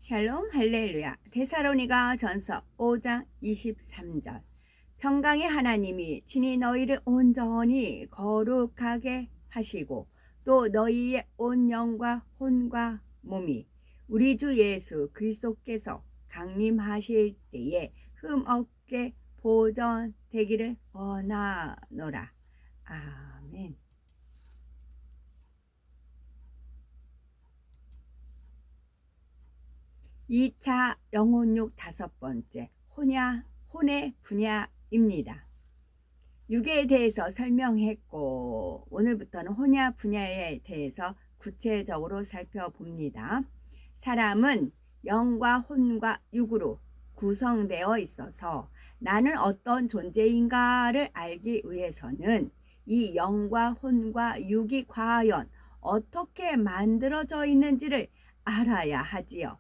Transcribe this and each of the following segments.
샬롬 할렐루야. 데살로니가 전서 5장 23절. 평강의 하나님이 친히 너희를 온전히 거룩하게 하시고 또 너희의 온 영과 혼과 몸이 우리 주 예수 그리스도께서 강림하실 때에 흠없게 보존되기를 원하노라. 아멘. 2차 영혼육 5번째 혼의 분야입니다. 육에 대해서 설명했고 오늘부터는 혼야 분야에 대해서 구체적으로 살펴봅니다. 사람은 영과 혼과 육으로 구성되어 있어서 나는 어떤 존재인가를 알기 위해서는 이 영과 혼과 육이 과연 어떻게 만들어져 있는지를 알아야 하지요.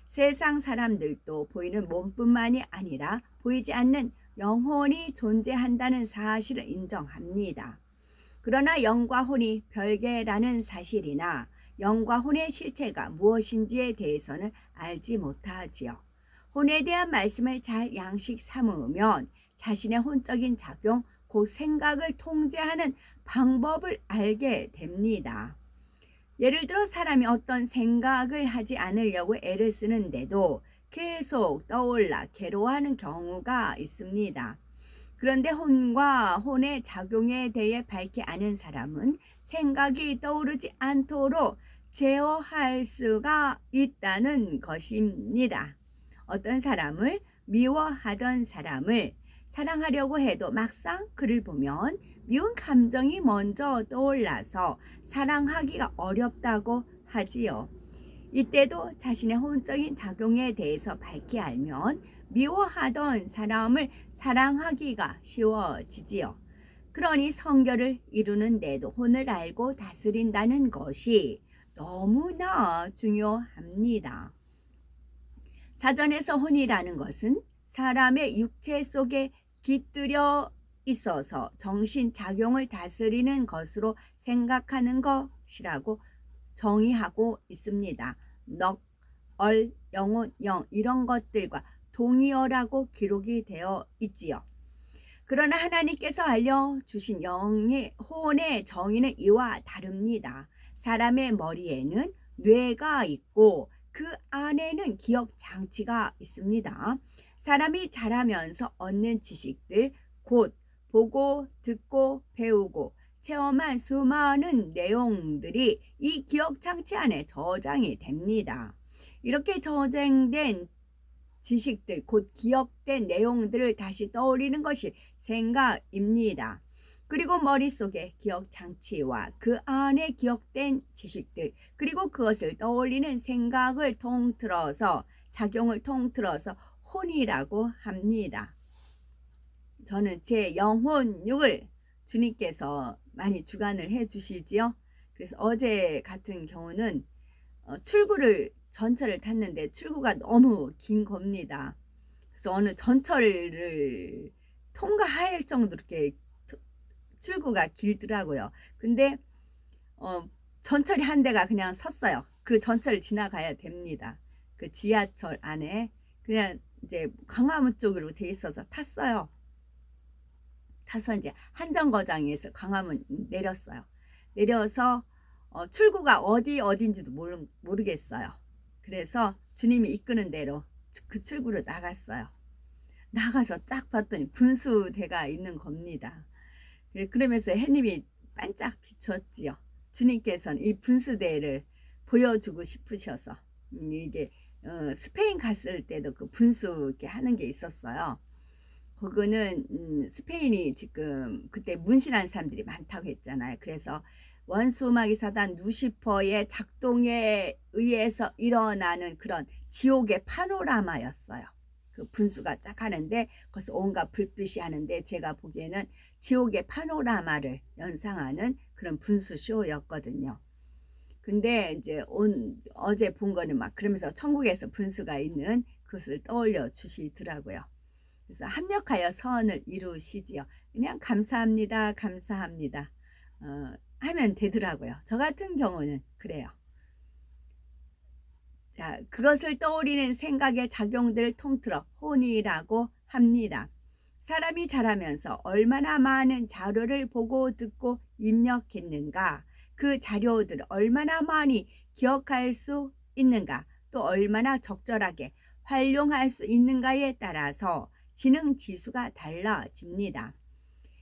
세상 사람들도 보이는 몸뿐만이 아니라 보이지 않는 영혼이 존재한다는 사실을 인정합니다. 그러나 영과 혼이 별개라는 사실이나 영과 혼의 실체가 무엇인지에 대해서는 알지 못하지요. 혼에 대한 말씀을 잘 양식 삼으면 자신의 혼적인 작용, 곧 생각을 통제하는 방법을 알게 됩니다. 예를 들어 사람이 어떤 생각을 하지 않으려고 애를 쓰는데도 계속 떠올라 괴로워하는 경우가 있습니다. 그런데 혼과 혼의 작용에 대해 밝히 아는 사람은 생각이 떠오르지 않도록 제어할 수가 있다는 것입니다. 어떤 사람을 미워하던 사람을 사랑하려고 해도 막상 그를 보면 미운 감정이 먼저 떠올라서 사랑하기가 어렵다고 하지요. 이때도 자신의 혼적인 작용에 대해서 밝히 알면 미워하던 사람을 사랑하기가 쉬워지지요. 그러니 성결을 이루는데도 혼을 알고 다스린다는 것이 너무나 중요합니다. 사전에서 혼이라는 것은 사람의 육체 속에 깃들여 있어서 정신작용을 다스리는 것으로 생각하는 것이라고 정의하고 있습니다. 넉, 얼, 영혼, 영 이런 것들과 동의어라고 기록이 되어 있지요. 그러나 하나님께서 알려주신 영의 혼의 정의는 이와 다릅니다. 사람의 머리에는 뇌가 있고 그 안에는 기억 장치가 있습니다. 사람이 자라면서 얻는 지식들, 곧 보고 듣고 배우고 체험한 수많은 내용들이 이 기억 장치 안에 저장이 됩니다. 이렇게 저장된 지식들, 곧 기억된 내용들을 다시 떠올리는 것이 생각입니다. 그리고 머릿속에 기억 장치와 그 안에 기억된 지식들, 그리고 그것을 떠올리는 생각을 통틀어서 작용을 통틀어서 혼이라고 합니다. 저는 제 영혼육을 주님께서 많이 주관을 해 주시지요. 그래서 어제 같은 경우는 출구를 전철을 탔는데 출구가 너무 긴 겁니다. 그래서 어느 전철을 통과할 정도로 이렇게 출구가 길더라고요. 근데 전철이 한 대가 그냥 섰어요. 그 전철을 지나가야 됩니다. 그 지하철 안에 그냥 이제 광화문 쪽으로 돼 있어서 탔어요. 타서 이제 한정거장에서 광화문 내렸어요. 내려서 출구가 어딘지도 모르겠어요. 그래서 주님이 이끄는 대로 그 출구로 나갔어요. 나가서 쫙 봤더니 분수대가 있는 겁니다. 그러면서 햇님이 반짝 비쳤지요. 주님께서는 이 분수대를 보여주고 싶으셔서 이게 스페인 갔을 때도 그 분수 이렇게 하는 게 있었어요. 거기는 스페인이 지금 그때 문신한 사람들이 많다고 했잖아요. 그래서 원수마귀 사단 루시퍼의 작동에 의해서 일어나는 그런 지옥의 파노라마였어요. 그 분수가 쫙 하는데 거기서 온갖 불빛이 하는데 제가 보기에는 지옥의 파노라마를 연상하는 그런 분수쇼였거든요. 근데 이제 어제 본 거는 막 그러면서 천국에서 분수가 있는 그것을 떠올려 주시더라고요. 그래서 합력하여 선을 이루시지요. 그냥 감사합니다, 감사합니다 하면 되더라고요. 저 같은 경우는 그래요. 자, 자, 그것을 떠올리는 생각의 작용들을 통틀어 혼이라고 합니다. 사람이 자라면서 얼마나 많은 자료를 보고 듣고 입력했는가, 그 자료들을 얼마나 많이 기억할 수 있는가, 또 얼마나 적절하게 활용할 수 있는가에 따라서 지능 지수가 달라집니다.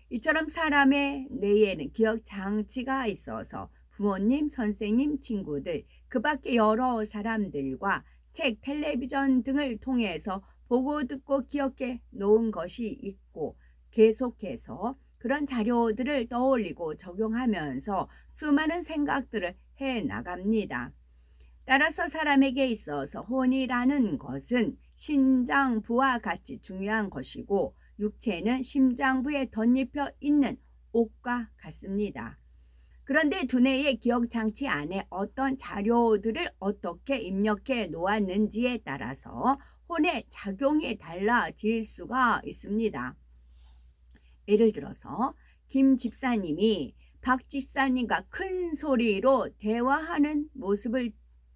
이처럼 사람의 뇌에는 기억 장치가 있어서 부모님, 선생님, 친구들, 그 밖에 여러 사람들과 책, 텔레비전 등을 통해서 보고 듣고 기억해 놓은 것이 있고 계속해서 그런 자료들을 떠올리고 적용하면서 수많은 생각들을 해 나갑니다. 따라서 사람에게 있어서 혼이라는 것은 심장부와 같이 중요한 것이고 육체는 심장부에 덧입혀 있는 옷과 같습니다. 그런데 두뇌의 기억장치 안에 어떤 자료들을 어떻게 입력해 놓았는지에 따라서 혼의 작용이 달라질 수가 있습니다. 예를 들어서 김 집사님이 박 집사님과 큰 소리로 대화하는 모습을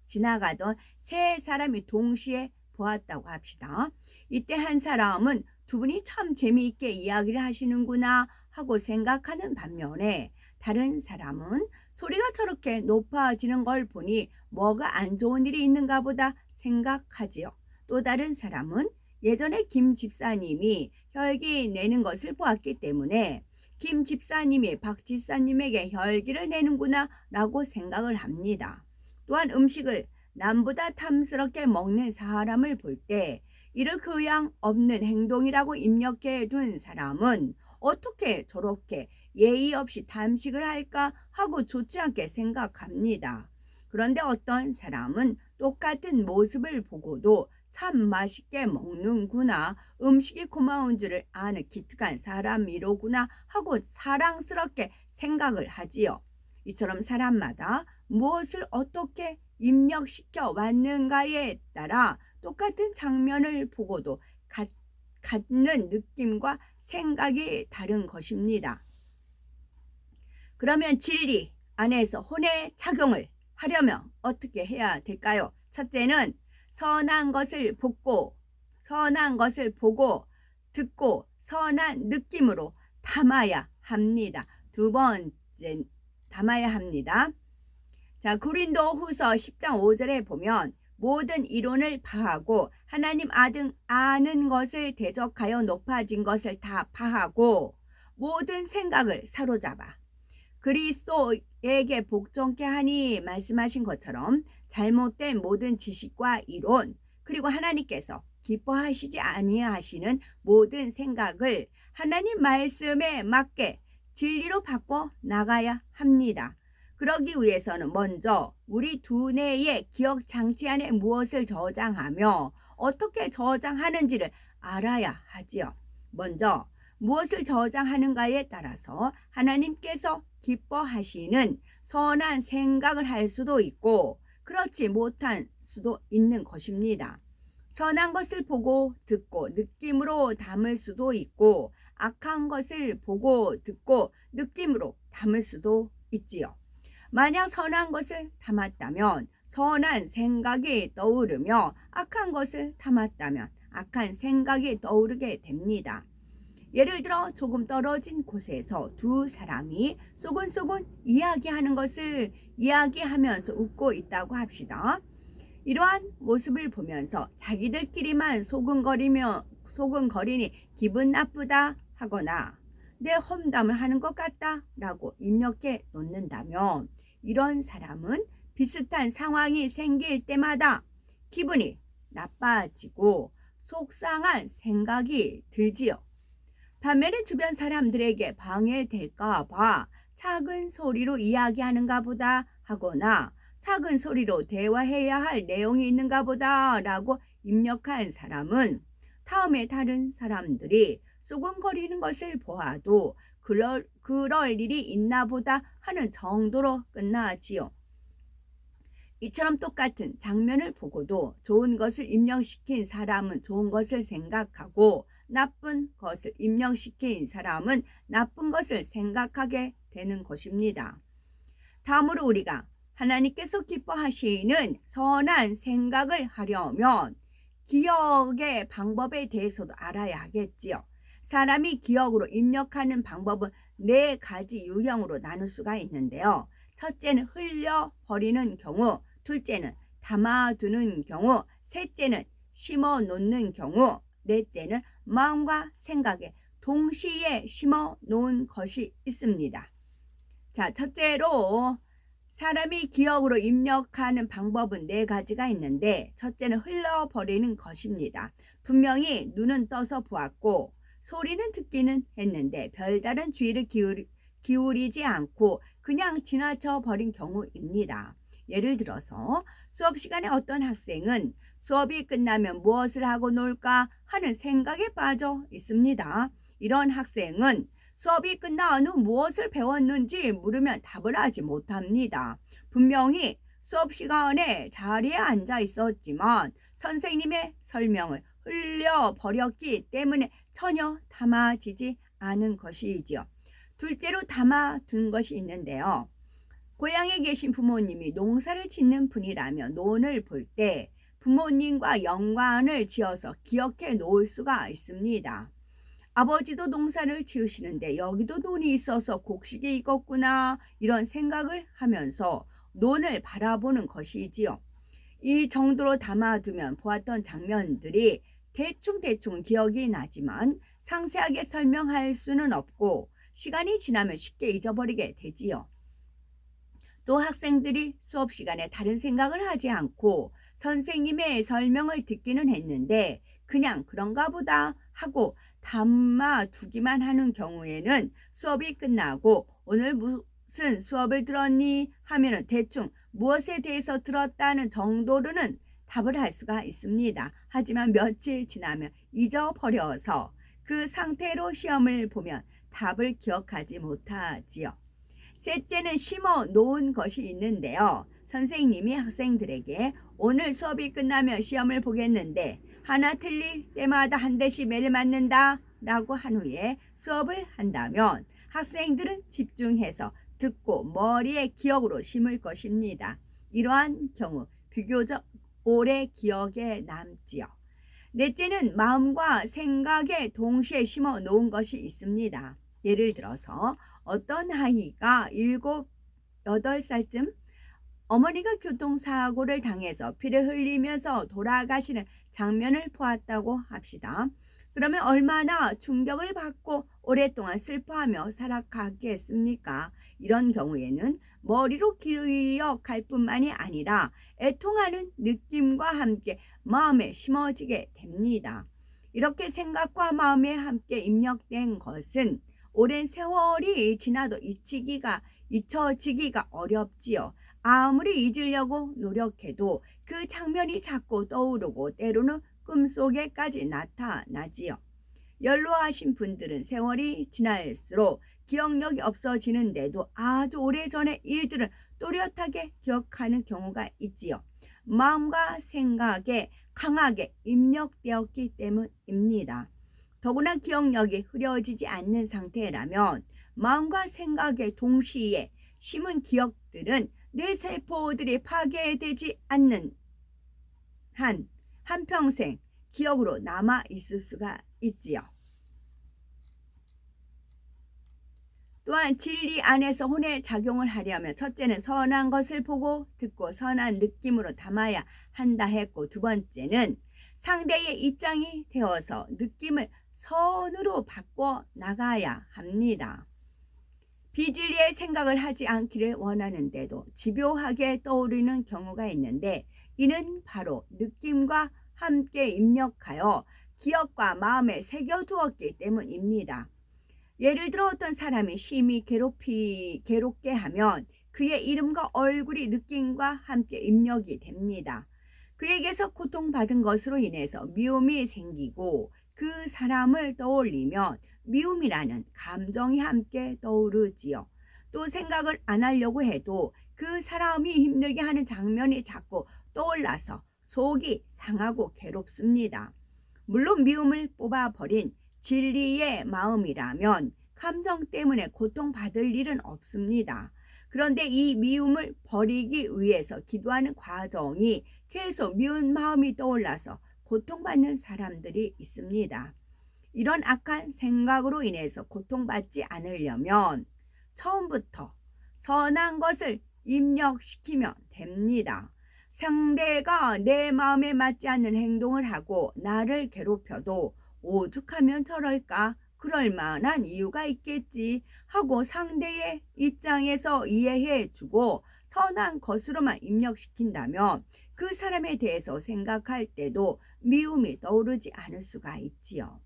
지나가던 세 사람이 동시에 보았다고 합시다. 이때 한 사람은 두 분이 참 재미있게 이야기를 하시는구나 하고 생각하는 반면에 다른 사람은 소리가 저렇게 높아지는 걸 보니 뭐가 안 좋은 일이 있는가 보다 생각하지요. 또 다른 사람은 예전에 김 집사님이 혈기 내는 것을 보았기 때문에 김 집사님이 박 집사님에게 혈기를 내는구나 라고 생각을 합니다. 또한 음식을 남보다 탐스럽게 먹는 사람을 볼 때 이를 교양 없는 행동이라고 입력해 둔 사람은 어떻게 저렇게 예의 없이 탐식을 할까 하고 좋지 않게 생각합니다. 그런데 어떤 사람은 똑같은 모습을 보고도 참 맛있게 먹는구나, 음식이 고마운 줄을 아는 기특한 사람이로구나 하고 사랑스럽게 생각을 하지요. 이처럼 사람마다 무엇을 어떻게 입력시켜 왔는가에 따라 똑같은 장면을 보고도 갖는 느낌과 생각이 다른 것입니다. 그러면 진리 안에서 혼의 작용을 하려면 어떻게 해야 될까요? 첫째는 선한 것을 보고 듣고 선한 느낌으로 담아야 합니다. 두 번째 담아야 합니다. 자, 고린도 후서 10장 5절에 보면 모든 이론을 파하고 하나님 아는 것을 대적하여 높아진 것을 다 파하고 모든 생각을 사로잡아 그리스도에게 복종케 하니 말씀하신 것처럼 잘못된 모든 지식과 이론 그리고 하나님께서 기뻐하시지 아니하시는 모든 생각을 하나님 말씀에 맞게 진리로 바꿔 나가야 합니다. 그러기 위해서는 먼저 우리 두뇌의 기억 장치 안에 무엇을 저장하며 어떻게 저장하는지를 알아야 하지요. 먼저 무엇을 저장하는가에 따라서 하나님께서 기뻐하시는 선한 생각을 할 수도 있고 그렇지 못할 수도 있는 것입니다. 선한 것을 보고 듣고 느낌으로 담을 수도 있고 악한 것을 보고 듣고 느낌으로 담을 수도 있지요. 만약 선한 것을 담았다면 선한 생각이 떠오르며 악한 것을 담았다면 악한 생각이 떠오르게 됩니다. 예를 들어 조금 떨어진 곳에서 두 사람이 소근소근 이야기하는 것을 이야기하면서 웃고 있다고 합시다. 이러한 모습을 보면서 자기들끼리만 소근거리니 기분 나쁘다 하거나 내 험담을 하는 것 같다 라고 입력해 놓는다면 이런 사람은 비슷한 상황이 생길 때마다 기분이 나빠지고 속상한 생각이 들지요. 반면에 주변 사람들에게 방해될까 봐 작은 소리로 이야기하는가 보다 하거나 작은 소리로 대화해야 할 내용이 있는가 보다 라고 입력한 사람은 다음에 다른 사람들이 소곤거리는 것을 보아도 그럴 일이 있나 보다 하는 정도로 끝나지요. 이처럼 똑같은 장면을 보고도 좋은 것을 입력시킨 사람은 좋은 것을 생각하고 나쁜 것을 입력시킨 사람은 나쁜 것을 생각하게 되는 것입니다. 다음으로 우리가 하나님께서 기뻐하시는 선한 생각을 하려면 기억의 방법에 대해서도 알아야 하겠지요. 사람이 기억으로 입력하는 방법은 4가지 유형으로 나눌 수가 있는데요. 첫째는 흘려버리는 경우, 둘째는 담아두는 경우, 셋째는 심어 놓는 경우, 넷째는 마음과 생각에 동시에 심어 놓은 것이 있습니다. 자, 첫째로 사람이 기억으로 입력하는 방법은 4가지가 있는데 첫째는 흘려버리는 것입니다. 분명히 눈은 떠서 보았고 소리는 듣기는 했는데 별다른 주의를 기울이지 않고 그냥 지나쳐 버린 경우입니다. 예를 들어서 수업 시간에 어떤 학생은 수업이 끝나면 무엇을 하고 놀까 하는 생각에 빠져 있습니다. 이런 학생은 수업이 끝난 후 무엇을 배웠는지 물으면 답을 하지 못합니다. 분명히 수업 시간에 자리에 앉아 있었지만 선생님의 설명을 흘려버렸기 때문에 전혀 담아지지 않은 것이지요. 둘째로 담아둔 것이 있는데요. 고향에 계신 부모님이 농사를 짓는 분이라면 논을 볼 때 부모님과 연관을 지어서 기억해 놓을 수가 있습니다. 아버지도 농사를 지으시는데 여기도 논이 있어서 곡식이 익었구나 이런 생각을 하면서 논을 바라보는 것이지요. 이 정도로 담아두면 보았던 장면들이 대충 기억이 나지만 상세하게 설명할 수는 없고 시간이 지나면 쉽게 잊어버리게 되지요. 또 학생들이 수업 시간에 다른 생각을 하지 않고 선생님의 설명을 듣기는 했는데 그냥 그런가 보다 하고 담아두기만 하는 경우에는 수업이 끝나고 오늘 무슨 수업을 들었니 하면은 대충 무엇에 대해서 들었다는 정도로는 답을 할 수가 있습니다. 하지만 며칠 지나면 잊어버려서 그 상태로 시험을 보면 답을 기억하지 못하지요. 셋째는 심어 놓은 것이 있는데요. 선생님이 학생들에게 오늘 수업이 끝나면 시험을 보겠는데 하나 틀릴 때마다 한 대씩 매를 맞는다 라고 한 후에 수업을 한다면 학생들은 집중해서 듣고 머리에 기억으로 심을 것입니다. 이러한 경우 비교적 오래 기억에 남지요. 넷째는 마음과 생각에 동시에 심어 놓은 것이 있습니다. 예를 들어서 어떤 아이가 7, 8살쯤 어머니가 교통사고를 당해서 피를 흘리면서 돌아가시는 장면을 보았다고 합시다. 그러면 얼마나 충격을 받고 오랫동안 슬퍼하며 살아가겠습니까? 이런 경우에는 머리로 기억할 뿐만이 아니라 애통하는 느낌과 함께 마음에 심어지게 됩니다. 이렇게 생각과 마음에 함께 입력된 것은 오랜 세월이 지나도 잊혀지기가 어렵지요. 아무리 잊으려고 노력해도 그 장면이 자꾸 떠오르고 때로는 꿈속에까지 나타나지요. 연로하신 분들은 세월이 지날수록 기억력이 없어지는데도 아주 오래전의 일들을 또렷하게 기억하는 경우가 있지요. 마음과 생각에 강하게 입력되었기 때문입니다. 더구나 기억력이 흐려지지 않는 상태라면 마음과 생각에 동시에 심은 기억들은 뇌세포들이 파괴되지 않는 한 한평생 기억으로 남아 있을 수가 있지요. 또한 진리 안에서 혼의 작용을 하려면 첫째는 선한 것을 보고 듣고 선한 느낌으로 담아야 한다 했고 두 번째는 상대의 입장이 되어서 느낌을 선으로 바꿔 나가야 합니다. 비진리의 생각을 하지 않기를 원하는데도 집요하게 떠오르는 경우가 있는데 이는 바로 느낌과 함께 입력하여 기억과 마음에 새겨두었기 때문입니다. 예를 들어 어떤 사람이 심히 괴롭게 하면 그의 이름과 얼굴이 느낌과 함께 입력이 됩니다. 그에게서 고통받은 것으로 인해서 미움이 생기고 그 사람을 떠올리면 미움이라는 감정이 함께 떠오르지요. 또 생각을 안 하려고 해도 그 사람이 힘들게 하는 장면이 자꾸 떠올라서 속이 상하고 괴롭습니다. 물론 미움을 뽑아버린 진리의 마음이라면 감정 때문에 고통받을 일은 없습니다. 그런데 이 미움을 버리기 위해서 기도하는 과정이 계속 미운 마음이 떠올라서 고통받는 사람들이 있습니다. 이런 악한 생각으로 인해서 고통받지 않으려면 처음부터 선한 것을 입력시키면 됩니다. 상대가 내 마음에 맞지 않는 행동을 하고 나를 괴롭혀도 오죽하면 저럴까? 그럴 만한 이유가 있겠지 하고 상대의 입장에서 이해해주고 선한 것으로만 입력시킨다면 그 사람에 대해서 생각할 때도 미움이 떠오르지 않을 수가 있지요.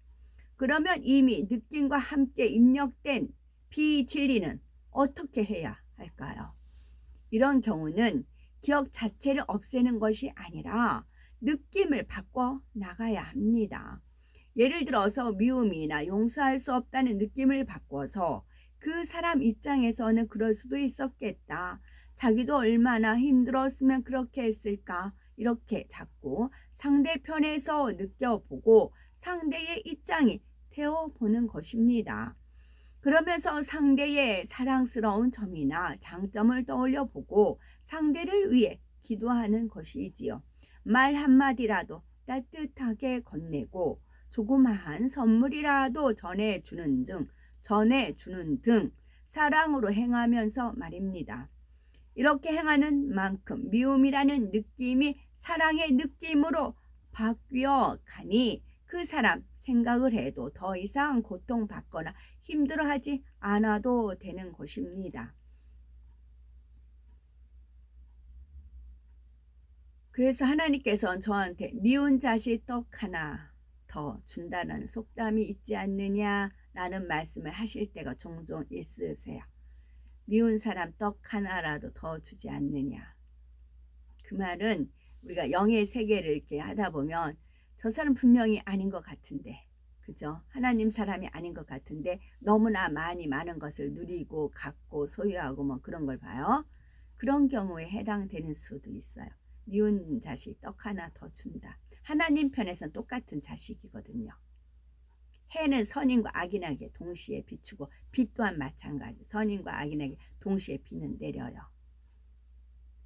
그러면 이미 느낌과 함께 입력된 비진리는 어떻게 해야 할까요? 이런 경우는 기억 자체를 없애는 것이 아니라 느낌을 바꿔 나가야 합니다. 예를 들어서 미움이나 용서할 수 없다는 느낌을 바꿔서 그 사람 입장에서는 그럴 수도 있었겠다. 자기도 얼마나 힘들었으면 그렇게 했을까? 이렇게 자꾸 상대편에서 느껴보고 상대의 입장이 되어보는 것입니다. 그러면서 상대의 사랑스러운 점이나 장점을 떠올려 보고 상대를 위해 기도하는 것이지요. 말 한마디라도 따뜻하게 건네고 조그마한 선물이라도 전해주는 등 사랑으로 행하면서 말입니다. 이렇게 행하는 만큼 미움이라는 느낌이 사랑의 느낌으로 바뀌어 가니 그 사람 생각을 해도 더 이상 고통받거나 힘들어하지 않아도 되는 것입니다. 그래서 하나님께서는 저한테 미운 자식 떡 하나 더 준다는 속담이 있지 않느냐라는 말씀을 하실 때가 종종 있으세요. 미운 사람 떡 하나라도 더 주지 않느냐. 그 말은 우리가 영의 세계를 이렇게 하다 보면 저 사람 분명히 아닌 것 같은데, 그죠? 하나님 사람이 아닌 것 같은데 너무나 많은 것을 누리고 갖고 소유하고 뭐 그런 걸 봐요. 그런 경우에 해당되는 수도 있어요. 미운 자식 떡 하나 더 준다. 하나님 편에서는 똑같은 자식이거든요. 해는 선인과 악인에게 동시에 비추고 빛 또한 마찬가지. 선인과 악인에게 동시에 비는 내려요.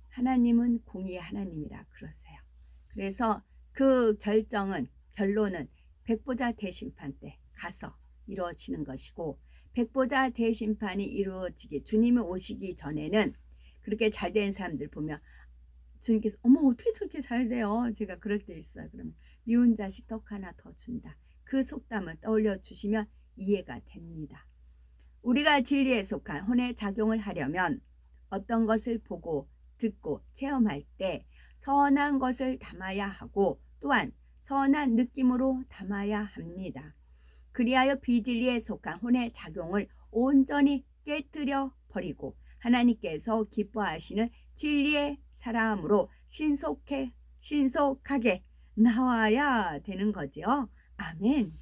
하나님은 공의의 하나님이라 그러세요. 그래서 그 결론은 백보자 대심판 때 가서 이루어지는 것이고, 백보자 대심판이 이루어지기 주님이 오시기 전에는 그렇게 잘된 사람들 보면 주님께서 어머 어떻게 저렇게 잘 돼요? 제가 그럴 때 있어요. 그러면 미운 자식 떡 하나 더 준다. 그 속담을 떠올려 주시면 이해가 됩니다. 우리가 진리에 속한 혼의 작용을 하려면 어떤 것을 보고 듣고 체험할 때 선한 것을 담아야 하고 또한 선한 느낌으로 담아야 합니다. 그리하여 비진리에 속한 혼의 작용을 온전히 깨뜨려 버리고 하나님께서 기뻐하시는 진리의 사람으로 신속하게 나와야 되는 거죠. 아멘.